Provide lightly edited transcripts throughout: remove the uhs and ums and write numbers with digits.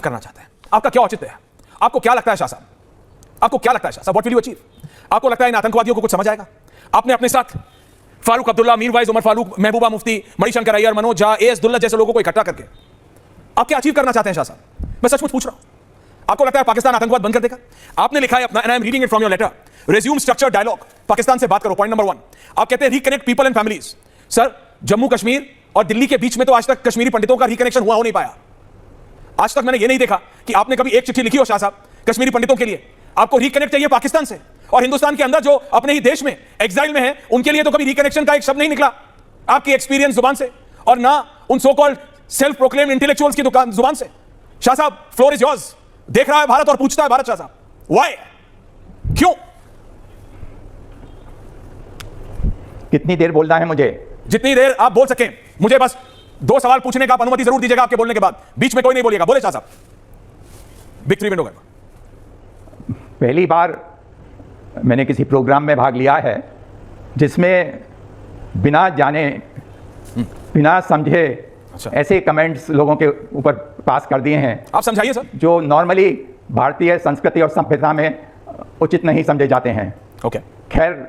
करना चाहते हैं? आपका क्या औचित्य है? आपको क्या लगता है शाह साहब? आपको क्या लगता है शाह साहब? What will you achieve? आपको लगता है इन आतंकवादियों को कुछ समझ आएगा? आपने अपने साथ फारूक अब्दुल्ला, मीरवाइज उमर फारूक, महबूबा मुफ्ती, मणिशंकर अय्यर, मनोज झा, एएस दुल्ला जैसे लोगों को इकट्ठा करके आप क्या अचीव करना चाहते हैं शाह साहब? मैं सचमुच पूछ रहा हूं। आपको लगता है पाकिस्तान आतंकवाद बंद कर देगा? आपने लिखा है अपना, and I am reading it from your letter, resume structure dialogue, Pakistan से बात करो, पॉइंट नंबर 1। आप कहते हैं reconnect people and families. Sir, Jammu Kashmir और दिल्ली के बीच में तो आज तक कश्मीरी पंडितों का रिकनेक्शन हुआ हो नहीं पाया। आज तक मैंने ये नहीं देखा कि आपने कभी एक चिट्ठी लिखी हो शाह साहब कश्मीरी पंडितों के लिए। आपको रिकनेक्ट चाहिए पाकिस्तान से, और हिंदुस्तान के अंदर जो अपने ही देश में एग्जाइल में है उनके लिए तो कभी रिकनेक्शन का एक शब्द नहीं निकला आपकी एक्सपीरियंस जुबान से, और ना उन so called self proclaimed intellectuals की दुकान जुबान से। शाह साहब, फ्लोर इज योर्स। देख रहा है भारत और पूछता है भारत, शाह साहब व्हाई, क्यों? कितनी देर बोलना है मुझे? जितनी देर आप बोल सकें। मुझे बस 2 सवाल पूछने का आप अनुमति जरूर दीजिएगा आपके बोलने के बाद, बीच में कोई नहीं बोलिएगा। बोले शाह साहब। बिग 3 विंडो का पहली बार मैंने किसी प्रोग्राम में भाग लिया है जिसमें बिना जाने बिना समझे ऐसे कमेंट्स लोगों के ऊपर पास कर दिए हैं। आप समझाइए सर। जो नॉर्मली भारतीय संस्कृति और सभ्यता में उचित नहीं समझे जाते हैं। ओके। खैर,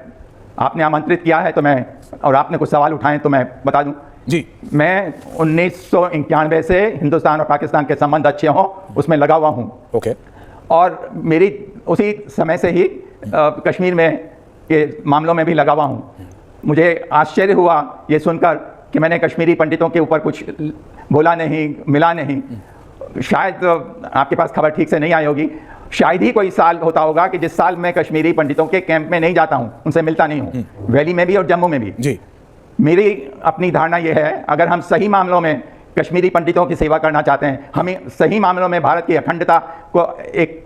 आपने आमंत्रित किया है तो मैं, और आपने कुछ सवाल उठाए तो मैं बता दूं जी। मैं 1991 से हिंदुस्तान और पाकिस्तान के संबंध अच्छे हों उसमें लगा हुआ हूं। ओके। और मेरी उसी समय से ही कश्मीर में के मामलों में भी लगा हुआ हूँ। मुझे आश्चर्य हुआ ये सुनकर कि मैंने कश्मीरी पंडितों के ऊपर कुछ बोला नहीं, मिला नहीं। शायद आपके पास खबर ठीक से नहीं आई होगी, शायद ही कोई साल होता होगा कि जिस साल मैं कश्मीरी पंडितों के कैंप में नहीं जाता हूँ, उनसे मिलता नहीं हूँ, वैली में भी और जम्मू में भी। जी। मेरी अपनी धारणा यह है, अगर हम सही मामलों में कश्मीरी पंडितों की सेवा करना चाहते हैं, हमें सही मामलों में भारत की अखंडता को एक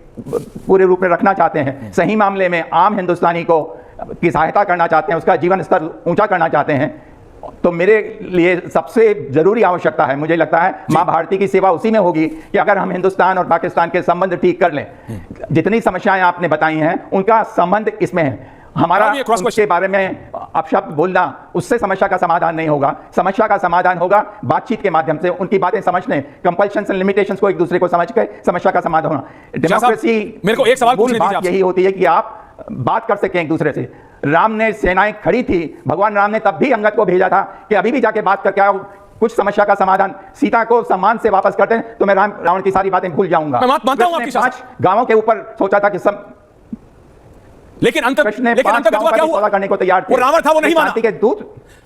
पूरे रूप में रखना चाहते हैं, सही मामले में आम हिंदुस्तानी को की सहायता करना चाहते हैं, उसका जीवन स्तर ऊंचा करना चाहते हैं, तो मेरे लिए सबसे जरूरी आवश्यकता है, मुझे लगता है माँ भारती की सेवा उसी में होगी कि अगर हम हिंदुस्तान और पाकिस्तान के संबंध ठीक कर लें। जितनी समस्याएं आपने बताई हैं उनका संबंध इसमें है। हमारा उसके बारे में अपशब्द बोलना उससे समस्या का समाधान नहीं होगा। समस्या का समाधान होगा बातचीत के माध्यम से, उनकी बातें समझने, कंपल्शंस एंड लिमिटेशंस को एक दूसरे को समझ कर समस्या का समाधान होना। डेमोक्रेसी, मेरे को एक सवाल पूछने दीजिए आपसे। यही होती है कि आप बात कर सकें एक दूसरे से। राम ने सेनाएं खड़ी थी, भगवान राम ने तब भी अंगद को भेजा था कि अभी भी जाके बात करके आओ, कुछ समस्या का समाधान। सीता को सम्मान से वापस करते हैं तो मैं रावण की सारी बातें भूल जाऊंगा। मैं मानता हूं आपकी 5 गांवों के ऊपर सोचा था कि लेकिन अंत में क्या हुआ? करने को तैयार थे। वो रावण था, वो नहीं माना। के दूत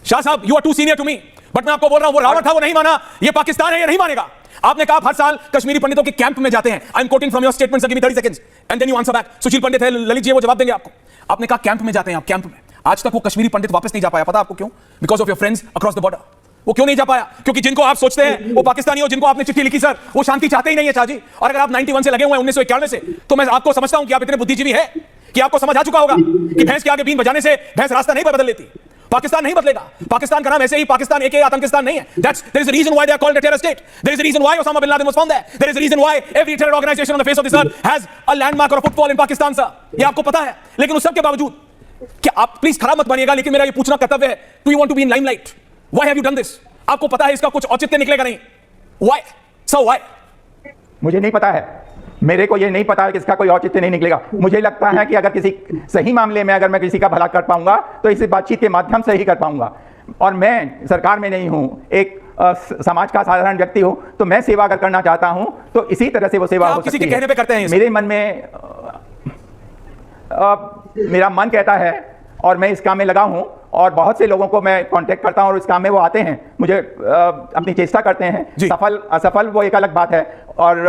शाह साहब, you are too senior to me, but मैं आपको बोल रहा हूं वो रावण था, वो नहीं माना। ये पाकिस्तान है, ये नहीं मानेगा। आपने कहा हर साल कश्मीरी पंडितों के कैंप में जाते हैं। I am quoting from your statement, sir give me 30 seconds and then you answer back. Sushil Pandit है, ललित जी वो जवाब देंगे आपको। आपने कहा कैंप में जाते हैं आप, कैंप में। आज तक वो कश्मीरी पंडित वापस नहीं जा पाया, पता आपको क्यों? Because of your friends across the border. वो क्यों नहीं जा पाया? क्योंकि जिनको आप सोचते हैं वो पाकिस्तानी हो, जिनको आपने चिट्ठी लिखी सर, वो शांति चाहते ही नहीं है शाह जी। और अगर आप 91 से लगे हुए हैं, 1991 से, तो मैं आपको समझता हूं कि आप इतने बुद्धिजीवी है कि आपको समझ आ चुका होगा कि भैंस के आगे बीन बजाने से भैंस रास्ता नहीं बदल लेती। पाकिस्तान नहीं बदलेगा। पाकिस्तान का नाम ऐसे ही पाकिस्तान एक आतंकिस्तान नहीं है। There is a reason why they are called a terror state. There is a reason why Osama bin Laden was found there. There is a reason why every terror organization on the face of this earth has a landmark or a footfall in Pakistan, sir. ये आपको पता है। लेकिन उस सब के बावजूद क्या आप प्लीज खराब मत बनिएगा, लेकिन मेरा ये पूछना कर्तव्य है, do you want to be in limelight? Why have you done this? आपको पता है इसका कुछ औचित्य निकलेगा नहीं। Why? So why? मुझे नहीं पता है, मेरे को ये नहीं पता है कि इसका कोई औचित्य नहीं निकलेगा। मुझे लगता है कि अगर किसी सही मामले में अगर मैं किसी का भला कर पाऊंगा तो इसे बातचीत के माध्यम से ही कर पाऊंगा। और मैं सरकार में नहीं हूं, एक समाज का साधारण व्यक्ति हूं, तो मैं सेवा अगर करना चाहता हूं तो इसी तरह से वो सेवा हो सकती है। कहने पे करते हैं मेरे मन में मेरा मन कहता है और मैं इस काम में लगा हूं, और बहुत से लोगों को मैं कांटेक्ट करता हूं और इस काम में वो आते हैं, मुझे अपनी चेष्टा करते हैं। सफल असफल वो एक अलग बात है, और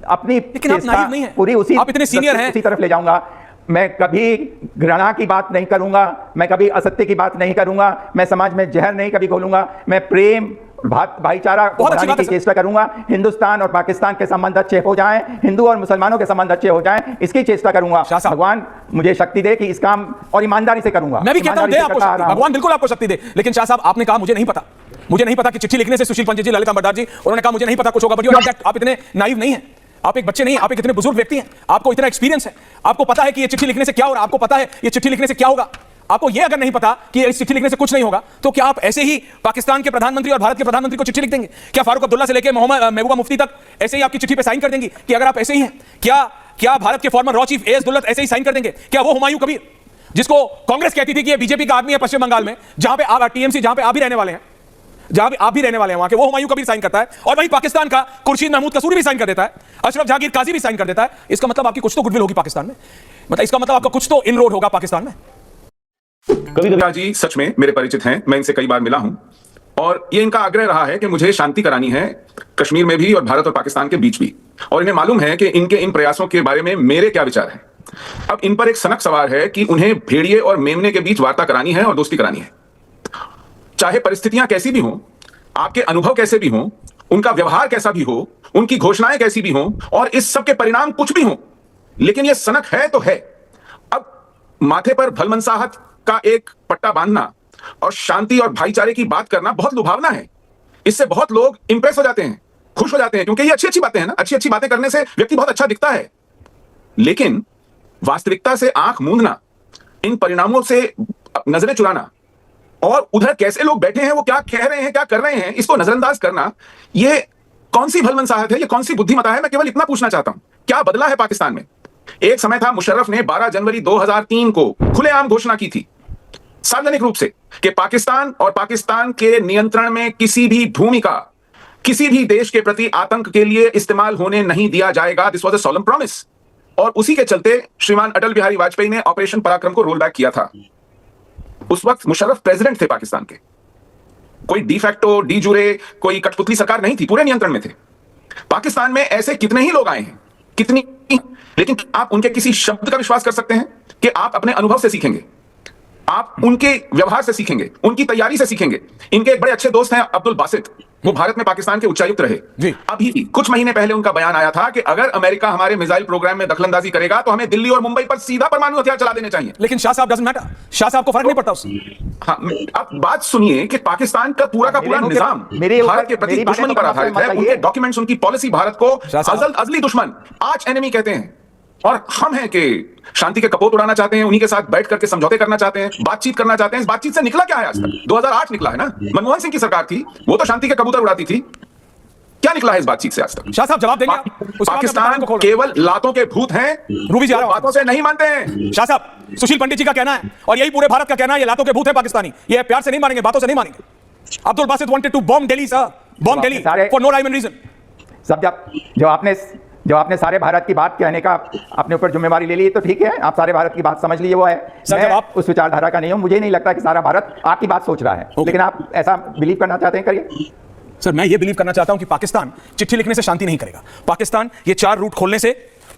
अपनी चेष्टा पूरी उसी तरफ ले जाऊंगा। मैं कभी घृणा की बात नहीं करूंगा, मैं कभी असत्य की बात नहीं करूंगा, मैं समाज में जहर नहीं कभी घोलूंगा, मैं प्रेम भाईचारा बढ़ाने की चेष्टा करूंगा। हिंदुस्तान और पाकिस्तान के संबंध अच्छे हो जाएं, हिंदू और मुसलमानों के संबंध अच्छे हो जाएं, इसकी चेष्टा करूंगा। भगवान मुझे शक्ति दे कि इस काम और ईमानदारी से करूंगा। मैं भी कहता हूं, दे आपको शक्ति, भगवान बिल्कुल आपको शक्ति दे। लेकिन शाह साहब, आपने कहा मुझे नहीं पता, मुझे नहीं पता कि चिट्ठी लिखने से सुशील पंडित जी, ललित अंबरदार जी, उन्होंने कहा मुझे नहीं पता कुछ होगा। बट आप इतने नाइव नहीं हैं, आप एक बच्चे नहीं, आप एक इतने बुजुर्ग व्यक्ति हैं, आपको इतना एक्सपीरियंस है, आपको पता है कि ये चिट्ठी लिखने से क्या हो रहा है, आपको पता है ये चिट्ठी लिखने से क्या होगा। आपको यह अगर नहीं पता कि इस चिट्ठी लिखने से कुछ नहीं होगा, तो क्या आप ऐसे ही पाकिस्तान के प्रधानमंत्री और भारत के प्रधानमंत्री को चिट्ठी लिख देंगे? क्या फारूक अब्दुल्ला से लेकर महबूबा मुफ्ती तक ऐसे ही आपकी चिट्ठी पे साइन कर देंगी कि अगर आप ऐसे ही हैं? क्या भारत के farmer raw chief as Dulat ऐसे ही साइन कर देंगे? क्या वो हुमायूं कबीर, जिसको कांग्रेस कहती थी कि ये बीजेपी का आदमी है पश्चिम बंगाल में, जहां पे आप टीएमसी, जहां पे आप भी रहने वाले हैं, जहां भी आप भी रहने वाले हैं वहां के, वो हुमायूं कबीर साइन करता है, और वहीं पाकिस्तान का खुर्शीद महमूद कसूरी भी साइन कर देता है, अशरफ जहांगीर काजी भी साइन कर देता है। इसका मतलब आपकी कुछ तो गुडविल होगी पाकिस्तान में, मतलब इसका मतलब आपका कुछ तो इनरोड होगा पाकिस्तान में। कभी जी सच में मेरे परिचित हैं, मैं इनसे कई बार मिला हूं, और ये इनका आग्रह रहा है कि मुझे शांति करानी है कश्मीर में भी और भारत और पाकिस्तान के बीच भी, और इन्हें मालूम है कि इनके इन प्रयासों के बारे में मेरे क्या विचार हैं। अब इन पर एक सनक सवार है कि उन्हें भेड़िए और मेमने के बीच वार्ता करानी है और दोस्ती करानी है। चाहे परिस्थितियां कैसी भी हों, आपके अनुभव कैसे भी हों, उनका व्यवहार कैसा भी हो, उनकी घोषणाएं कैसी भी हों, और इस सब के परिणाम कुछ भी हों, लेकिन यह सनक है तो है। अब माथे पर भलमनसाहत का एक पट्टा बांधना और शांति और भाईचारे की बात करना बहुत लुभावना है। इससे बहुत लोग इंप्रेस हो जाते हैं, खुश हो जाते हैं, क्योंकि ये अच्छी अच्छी बातें हैं ना, अच्छी अच्छी बातें करने से व्यक्ति बहुत अच्छा दिखता है। लेकिन वास्तविकता से आंख मूंदना, इन परिणामों से नजरें चुराना, और उधर कैसे लोग बैठे हैं, वो क्या कह रहे हैं, क्या कर रहे हैं, इसको नजरअंदाज करना, ये कौन सी भलमनसाहत है, ये कौन सी बुद्धिमता है? मैं केवल इतना पूछना चाहता हूं, क्या बदला है पाकिस्तान में? एक समय था, मुशर्रफ ने 12 जनवरी 2003 को खुलेआम घोषणा की थी, सार्वजनिक रूप से, कि पाकिस्तान और पाकिस्तान के नियंत्रण में किसी भी भूमि का किसी भी देश के प्रति आतंक के लिए इस्तेमाल होने नहीं दिया जाएगा। This was a solemn promise. और उसी के चलते श्रीमान अटल बिहारी वाजपेयी ने ऑपरेशन पराक्रम को रोल बैक किया था। उस वक्त मुशर्रफ प्रेसिडेंट थे पाकिस्तान के, कोई डी फैक्टो, डी जुरे, कोई कठपुतली सरकार नहीं थी, पूरे नियंत्रण में थे। पाकिस्तान में ऐसे कितने ही लोग आए हैं, कितनी, लेकिन आप उनके किसी शब्द का विश्वास कर सकते हैं कि आप अपने अनुभव से सीखेंगे, आप उनके व्यवहार से सीखेंगे, उनकी तैयारी से सीखेंगे। इनके एक बड़े अच्छे दोस्त हैं अब्दुल बासित, वो भारत में पाकिस्तान के उच्चायुक्त रहे। अभी कुछ महीने पहले उनका बयान आया था कि अगर अमेरिका हमारे मिसाइल प्रोग्राम में दखलंदाजी करेगा तो हमें दिल्ली और मुंबई पर सीधा परमाणु हथियार चला देने चाहिए। लेकिन शाह साहब डजंट मैटर, शाह साहब को फर्क नहीं पड़ता उससे। हाँ, अब बात सुनिए कि पाकिस्तान का पूरा निजाम भारत के प्रति दुश्मनी पर आधारित है। उनके डॉक्यूमेंट्स, उनकी पॉलिसी भारत को अजली दुश्मन, आर्च एनिमी कहते हैं, और हम हैं कि शांति के कपोत उड़ाना चाहते हैं, उन्हीं के साथ बैठ करके समझौते करना चाहते हैं, बातचीत करना चाहते हैं। इस बातचीत से निकला क्या है आज तक? 2008 निकला है ना, मनमोहन सिंह की सरकार थी, वो तो शांति के कबूतर उड़ाती थी। क्या निकला है इस बातचीत से आज तक? शाह साहब जवाब देंगे? पाकिस्तान केवल लातों के भूत हैं, रूबी जी बातों से नहीं मानते हैं। शाह साहब, सुशील पंडित जी का कहना है, और यही पूरे भारत का कहना है, ये लातों के भूत है पाकिस्तानी, ये प्यार से नहीं मानेंगे, बातों से नहीं मानेंगे। Abdul Basit wanted to bomb Delhi sir, bomb Delhi for no rhyme and reason. सब जो आपने सारे भारत की बात कहने का अपने ऊपर जिम्मेवारी ले ली, तो ठीक है, आप सारे भारत की बात समझ लिए, वो है। मैं आप उस विचारधारा का नहीं हूं, मुझे नहीं लगता कि सारा भारत आपकी बात सोच रहा है, लेकिन आप ऐसा बिलीव करना चाहते हैं, करिए। सर, मैं ये बिलीव करना चाहता हूं कि पाकिस्तान चिट्ठी लिखने से शांति नहीं करेगा। पाकिस्तान ये 4 रूट खोलने से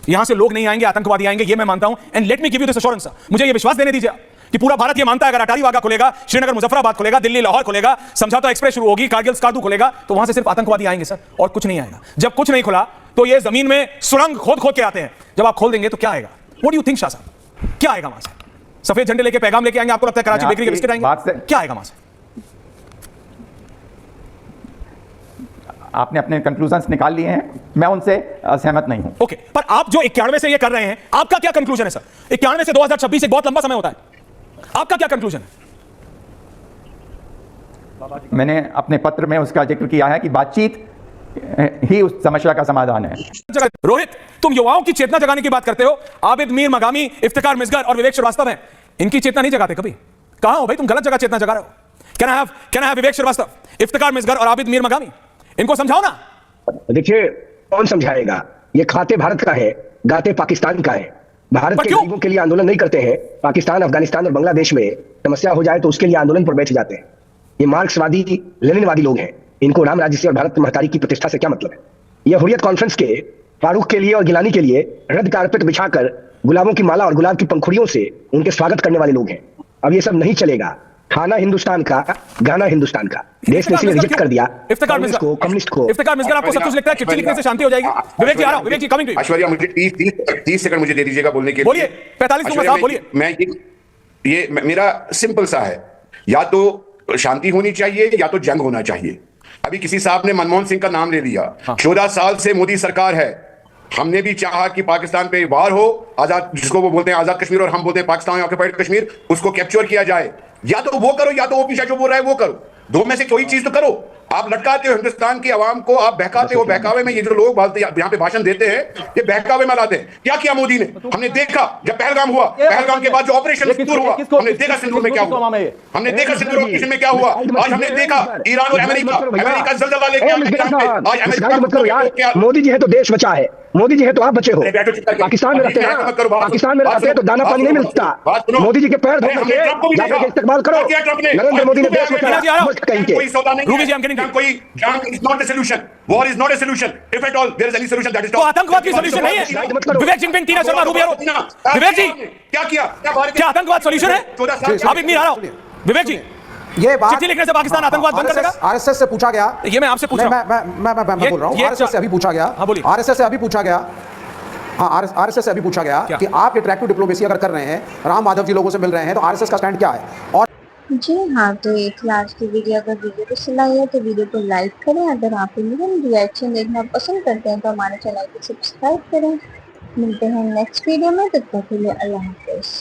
यहां से लोग नहीं आएंगे, आतंकवादी आएंगे, ये मैं मानता हूं। And let me give you this assurance, मुझे ये विश्वास देने दीजिए कि पूरा भारत ये मानता है, अगर अटारी वाघा खुलेगा, श्रीनगर मुजफ्फराबाद खुलेगा, दिल्ली लाहौर खुलेगा, समझौता एक्सप्रेस शुरू होगी, कारगिल स्कार्दू खुलेगा, तो वहां से सिर्फ आतंकवादी आएंगे सर, और कुछ नहीं आएगा। जब कुछ नहीं खुला तो ये जमीन में सुरंग खोद खोद के आते हैं, जब आप खोल देंगे तो क्या आएगा? What do you think Shah साहब, क्या आएगा वहां से? सफेद झंडे लेके पैगाम लेके आएंगे, आपको लगता है कराची बेकरी के बिस्किट आएंगे? क्या आएगा वहां से? आपने अपने कंक्लूजन्स निकाल लिए हैं, मैं उनसे सहमत नहीं हूं। ओके, पर आप जो 91 से ये कर रहे हैं, आपका क्या कंक्लूजन है सर? 91 से 2026 एक बहुत लंबा समय होता है, आपका क्या कंक्लूजन है? मैंने अपने पत्र में उसका जिक्र किया है कि बातचीत ही उस समस्या का समाधान है। रोहित, तुम युवाओं की चेतना जगाने की बात करते हो, आबिद मीर मगामी, इफ्तिकार मिसगर और विवेक श्रीवास्तव हैं, इनकी चेतना नहीं जगाते कभी। कहां हो भाई, तुम गलत जगह चेतना जगा रहे हो। कैन आई हैव विवेक श्रीवास्तव, इफ्तिकार मिसगर और आबिद मीर मगामी? इनको समझाओ ना। देखिए, कौन समझाएगा? ये खाते भारत का है, गाते पाकिस्तान का है। भारत के गरीबों के लिए आंदोलन नहीं करते हैं, पाकिस्तान, अफगानिस्तान और बांग्लादेश में समस्या हो जाए तो उसके लिए आंदोलन पर बैठ जाते हैं। ये मार्क्सवादी, लेनिनवादी लोग हैं, इनको राम राज्य से और भारत की महतारी की प्रतिष्ठा से क्या मतलब है? यह हुर्रियत कॉन्फ्रेंस के फारूक के लिए और गिलानी के लिए रेड कारपेट बिछाकर गुलाबों की माला और गुलाब की पंखुड़ियों से उनके स्वागत करने वाले लोग हैं। अब ये सब नहीं चलेगा। खाना हिंदुस्तान का, गाना हिंदुस्तान का। देश ने इसे रिजेक्ट कर दिया, कम्युनिस्ट को। इफ्तिकार मिसगर आपको सब कुछ लिखता है, चिट्ठी लिखने से शांति हो जाएगी? विवेक जी आ रहा हूं, विवेक जी कमिंग टू यू। ऐश्वर्या, मुझे 30 सेकंड मुझे दे दीजिएगा बोलने के लिए। बोलिए, 45 दूंगा साहब, बोलिए। मैं ये मेरा सिंपल सा है, या तो शांति होनी चाहिए या तो जंग होना चाहिए। अभी किसी साहब ने मनमोहन सिंह का नाम ले लिया। 14 साल से मोदी सरकार है, हमने भी चाहा कि पाकिस्तान पे वार हो, आजाद, जिसको वो बोलते हैं आजाद कश्मीर और हम बोलते हैं पाकिस्तान ऑक्युपाइड कश्मीर, उसको कैप्चर किया जाए। या तो वो करो या तो वो पीछे जो बोल रहा है वो करो, दो में से कोई चीज तो करो। आप लटकाते हो हिंदुस्तान की आवाम को, आप बहकाते हो। बहकावे में ये जो लोग यहाँ पे भाषण देते हैं, ये बहकावे में लाते हैं। क्या किया मोदी ने? हमने देखा जब पहलगाम हुआ, पहलगाम के बाद जो ऑपरेशन सिंदूर हुआ, हमने देखा सिंदूर में क्या हुआ, हमने देखा सिंदूर ऑपरेशन में क्या हुआ। आज हमने देखा ईरान और अमेरिका जल्दला लेके यार, मोदी जी है तो देश बचा है, मोदी जी है तो आप बचे हो। पाकिस्तान में रहते हैं, पाकिस्तान में रहते हैं तो दाना पानी नहीं मिलता। मोदी जी के पैर धोने के जाकर इस्तेमाल करो। नरेंद्र मोदी ने देश बचाया, कहीं के कोई जंग is not a solution, war is not a solution, if at all there is any solution that is तो आतंकवाद की सॉल्यूशन नहीं है। विवेक जिनपिंग, टीना शर्मा, रूबिया विवेक जी, क्या किया? क्या आतंकवाद सॉल्यूशन है? आप इतनी आ रहा हूं विवेक जी, ये बात चिट्ठी लिखने से पाकिस्तान आतंकवाद बंद कर देगा? आरएसएस से पूछा गया, ये मैं आपसे पूछ रहा हूं, मैं बोल रहा हूं, आरएसएस से अभी पूछा गया, हाँ बोलिए। आरएसएस से अभी पूछा गया, हाँ आरएसएस से अभी पूछा गया कि आप इंटरैक्टिव डिप्लोमेसी अगर कर रहे हैं, राम माधव जी लोगों से मिल रहे हैं, तो आरएसएस का स्टैंड क्या है? और जी हाँ, तो एक लास्ट की वीडियो, अगर वीडियो पसंद आई है तो वीडियो को लाइक करें। अगर आप इंडियन रिएक्शन देखना पसंद करते हैं तो हमारे चैनल को सब्सक्राइब करें। मिलते हैं नेक्स्ट वीडियो में, तब तक के लिए अल्लाह हाफिज़।